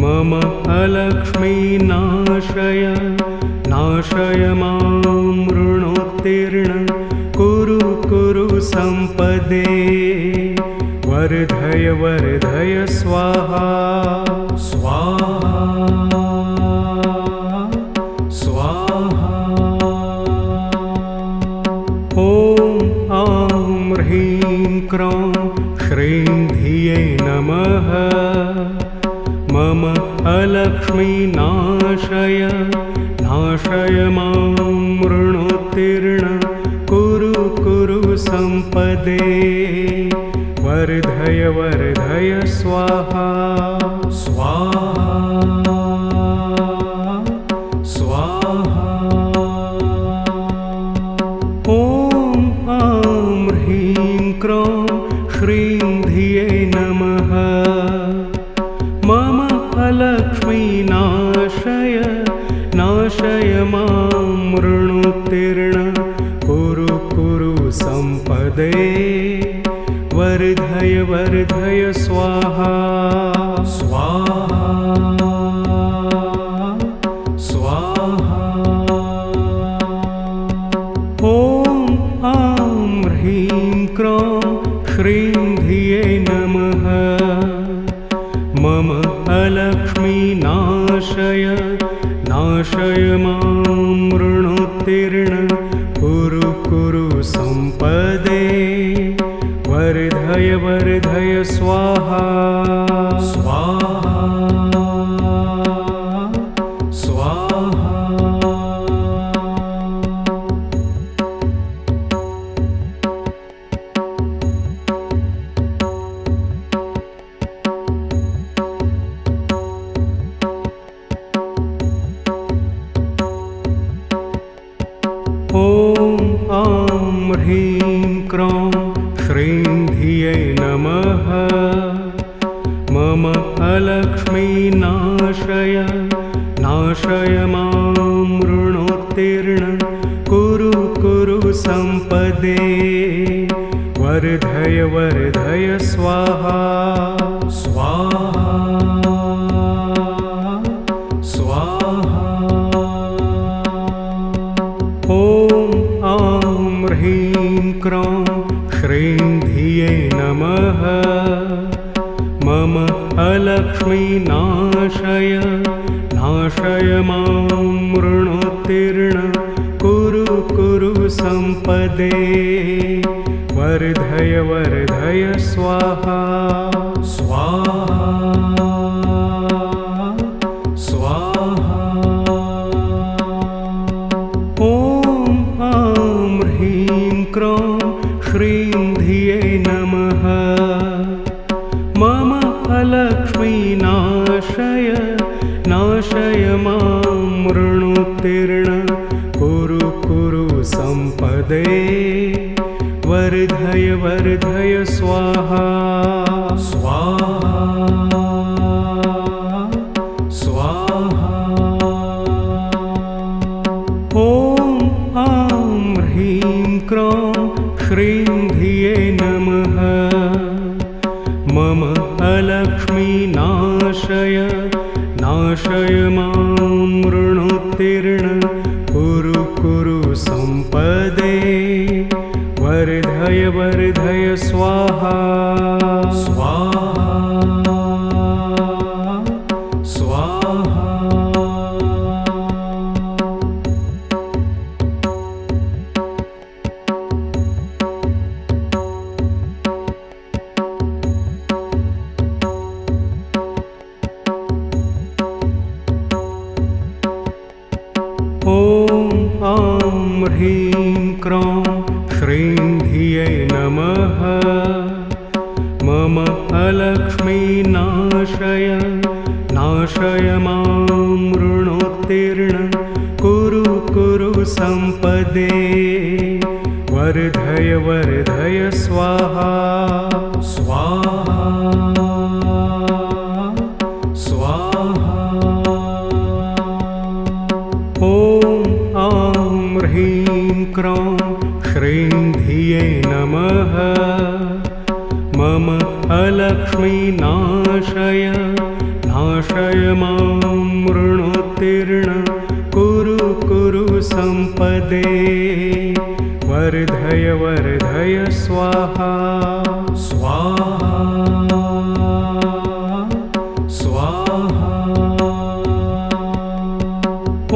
मम अलक्ष्मीनाशय नाशय मां ऋणोत्तीर्ण कुरु कुरु सम्पदे वर्धय वर्धय स्वाहा स्वाहा स्वाहा। ॐ आं ह्रीं क्रों श्रीं धिये नमः। मम अलक्ष्मीनाशय नाशय मां ऋणोत्तीर्ण कुरु कुरु सम्पदे वर्धय वर्धय स्वाहा स्वाहा स्वाहा। ॐ आं ह्रीं क्रों श्रीं धिये नमः। मम अलक्ष्मीनाशय नाशय मां ऋणोत्तीर्ण कुरु कुरु सम्पदे वर्धय वर्धय स्वाहा स्वाहा स्वाहा। ॐ आं ह्रीं क्रों श्रीं धिये नमः। मम अलक्ष्मीनाशय नाशय मां ऋणोत्तीर्ण कुरु कुरु सम्पदे वर्धय वर्धय स्वाहा स्वाहा स्वाहा। ॐ आं ह्रीं क्रों श्रीं धिये नमः। मम अलक्ष्मीनाशय नाशय मां ऋणोत्तीर्ण कुरु कुरु सम्पदे वर्धय वर्धय स्वाहा स्वाहा स्वाहा। ॐ आं ह्रीं क्रों श्रीं धिये नमः। मम अलक्ष्मीनाशय नाशय मां ऋणोत्तीर्ण कुरु कुरु सम्पदे वर्धय वर्धय स्वाहा स्वाहा स्वाहा। ॐ आं ह्रीं क्रों श्रीं धिये नमः। मम अलक्ष्मीनाशय नाशय मां ऋणोत्तीर्ण कुरु कुरु सम्पदे वर्धय वर्धय स्वाहा स्वाहा स्वाहा। ॐ आं ह्रीं क्रों श्रीं धिये नमः। मम अलक्ष्मीनाशय नाशय मां ऋणोत्तीर्ण कुरु कुरु सम्पदे वर्धय वर्धय स्वाहा स्वाहा स्वाहा। ॐ आं ह्रीं क्रों श्रीं धिये नमः। मम अलक्ष्मीनाशय नाशय मां ऋणोत्तीर्ण कुरु कुरु सम्पदे वर्धय वर्धय स्वाहा स्वाहा स्वाहा। ॐ आं ह्रीं क्रों श्रीं धिये नमः। मम अलक्ष्मीनाशय नाशय नाशय मां ऋणोत्तीर्ण कुरु कुरु सम्पदे वर्धय वर्धय स्वाहा स्वाहा स्वाहा। ॐ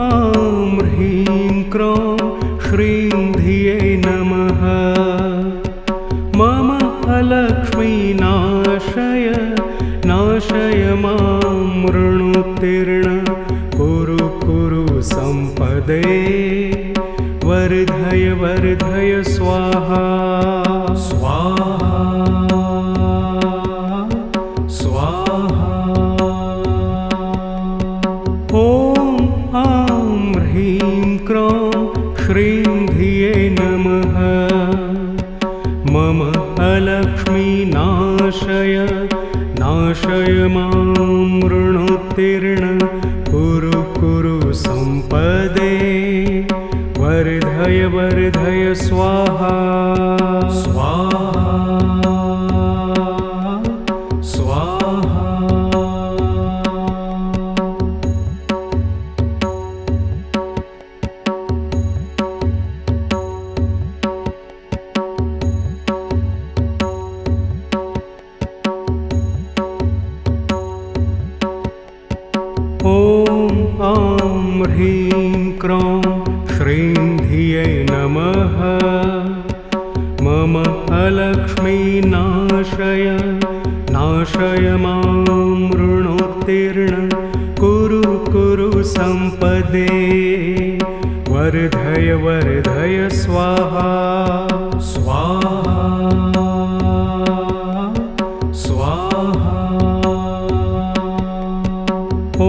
आं ह्रीं क्रों श्रीं धिये नमः। मम अलक्ष्मीनाशय नाशय मां ऋणोत्तीर्ण कुरु कुरु सम्पदे वर्धय वर्धय स्वाहा स्वाहा स्वाहा। ॐ आं ह्रीं क्रों श्रीं धिये नमः। मम अलक्ष्मीनाशय नाशय मां ऋणोत्तीर्ण कुरु कुरु सम्पदे वर्धय वर्धय स्वाहा स्वाहा स्वाहा। ॐ आं ह्रीं क्रों श्रीं धिये नमः। मम अलक्ष्मीनाशय नाशय मां ऋणोत्तीर्ण कुरु कुरु सम्पदे वर्धय वर्धय स्वाहा स्वाहा स्वाहा। ॐ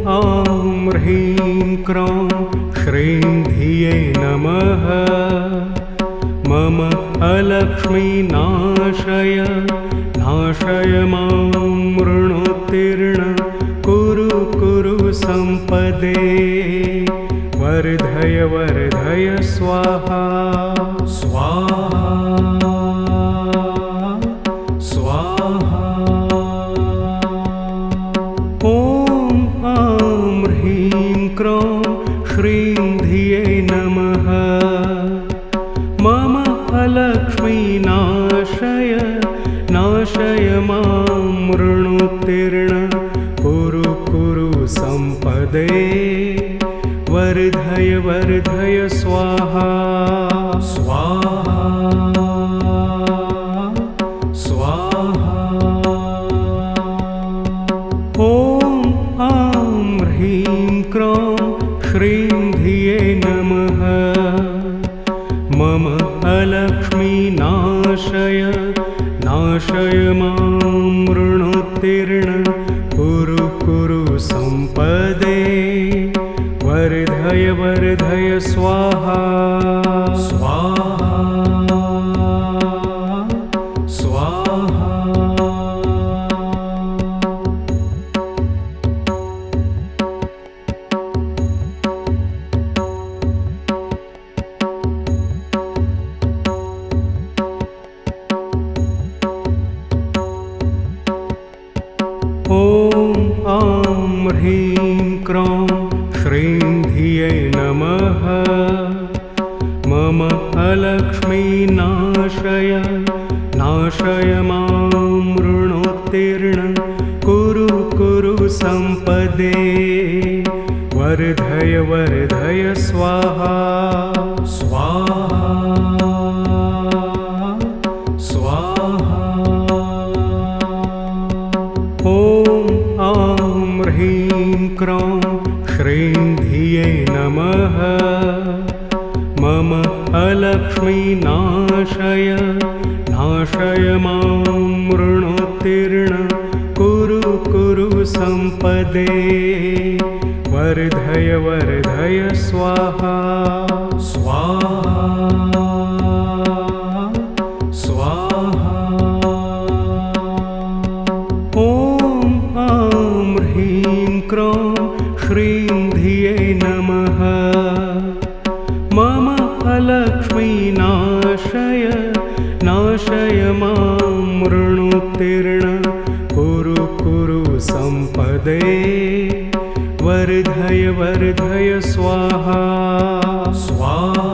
आं ह्रीं क्रों श्रीं धिये नमः। मम अलक्ष्मीनाशय नाशय मां ऋणोत्तीर्ण कुरु कुरु सम्पदे वर्धय वर्धय स्वाहा स्वाहा स्वाहा। ॐ आं ह्रीं क्रों श्रीं धिये नमः। मम अलक्ष्मीनाशय नाशय मां ऋणोत्तीर्ण कुरु कुरु सम्पदे वर्धय वर्धय स्वाहा स्वाहा स्वाहा। ॐ आं ह्रीं क्रों श्रीं धिये नमः। मम अलक्ष्मीनाशय नाशय मां ऋणोत्तीर्ण कुरु कुरु सम्पदे वर्धय वर्धय स्वाहा स्वाहा स्वाहा। ॐ आं ह्रीं क्रों श्रीं धिये नमः। मम अलक्ष्मीनाशय नाशय मां ऋणोत्तीर्ण कुरु कुरु सम्पदे वर्धय वर्धय स्वाहा स्वाहा स्वाहा। ॐ आं ह्रीं क्रों श्रीं धिये नमः। मम अलक्ष्मीनाशय नाशय मां ऋणोत्तीर्ण कुरु कुरु सम्पदे वर्धय वर्धय स्वाहा स्वाहा स्वाहा। ॐ आं ह्रीं क्रों श्रीं धिये नमः। मम अलक्ष्मीनाशय नाशय मां ऋणोत्तीर्ण सम्पदे वर्धय वर्धय स्वाहा स्वाहा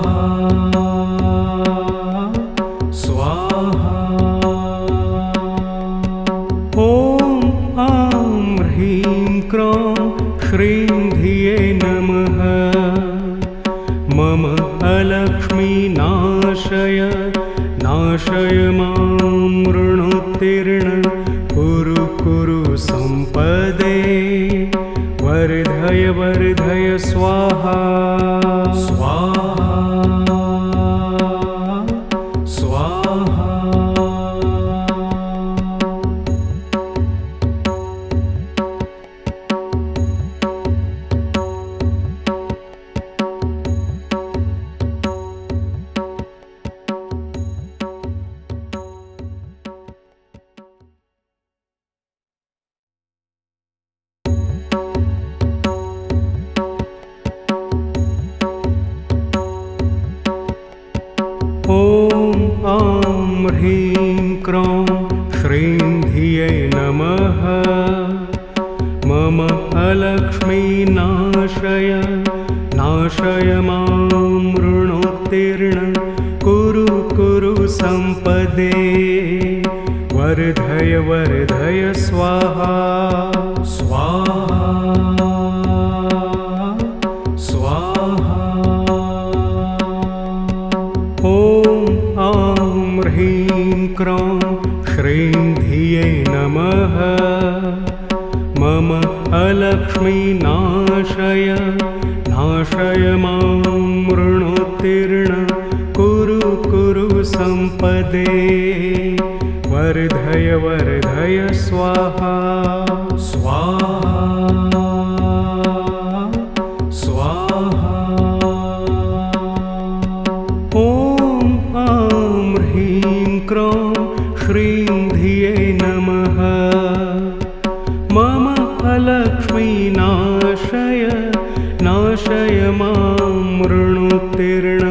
स्वाहा। ॐ आं ह्रीं क्रों श्रीं धिये नमः। मम अलक्ष्मीनाशय नाशय मां ऋणोत्तीर्ण कुरु कुरु सम्पदे वर्धय वर्धय स्वाहा स्वाहा स्वाहा। ॐ आं ह्रीं क्रों श्रीं धिये नमः। मम अलक्ष्मीनाशय नाशय मां ऋणोत्तीर्ण कुरु कुरु सम्पदे वर्धय वर्धय स्वाहा स्वाहा स्वाहा। ॐ आं ह्रीं क्रों श्रीं धिये नमः। मम अलक्ष्मीनाशय नाशय मां ऋणोत्तीर्ण कुरु कुरु सम्पदे वर्धय वर्धय स्वाहा स्वाहा स्वाहा। ॐ आं ह्रीं क्रों श्रीं धिये नमः। मम अलक्ष्मीनाशय नाशय मां ऋणोत्तीर्ण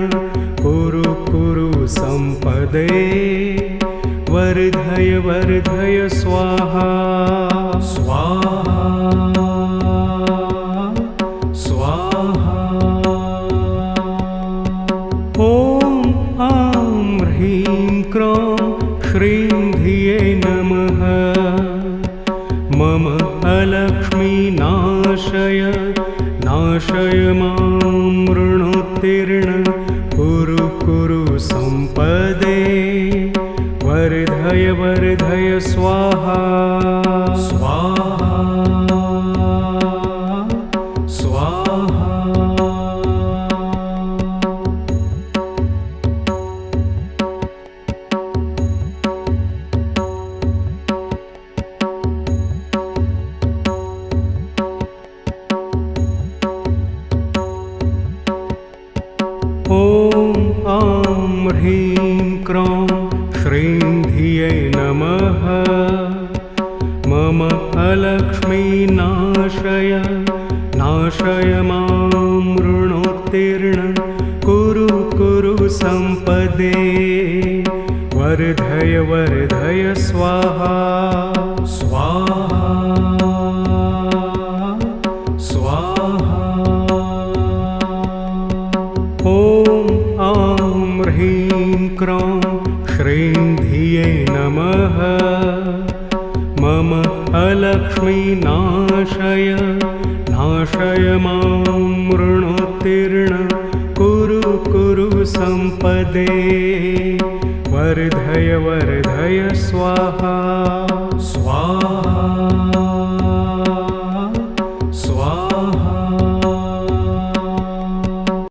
कुरु कुरु सम्पदे वर्धय वर्धय स्वाहा स्वाहा स्वाहा। ॐ आं ह्रीं क्रों श्रीं धिये नमः। मम अलक्ष्मीनाशय नाशय मां ऋणोत्तीर्ण कुरु कुरु सम्पदे वर्धय वर्धय स्वाहा स्वाहा स्वाहा। ॐ आं ह्रीं क्रों श्रीं धिये नमः। मम अलक्ष्मीनाशय नाशय मां ऋणोत्तीर्ण कुरु कुरु सम्पदे वर्धय वर्धय स्वाहा स्वाहा स्वाहा। ॐ आं ह्रीं क्रों श्रीं धिये नमः। मम अलक्ष्मीनाशय नाशय मां ऋणोत्तीर्ण कुरु कुरु सम्पदे वर्धय वर्धय स्वाहा स्वाहा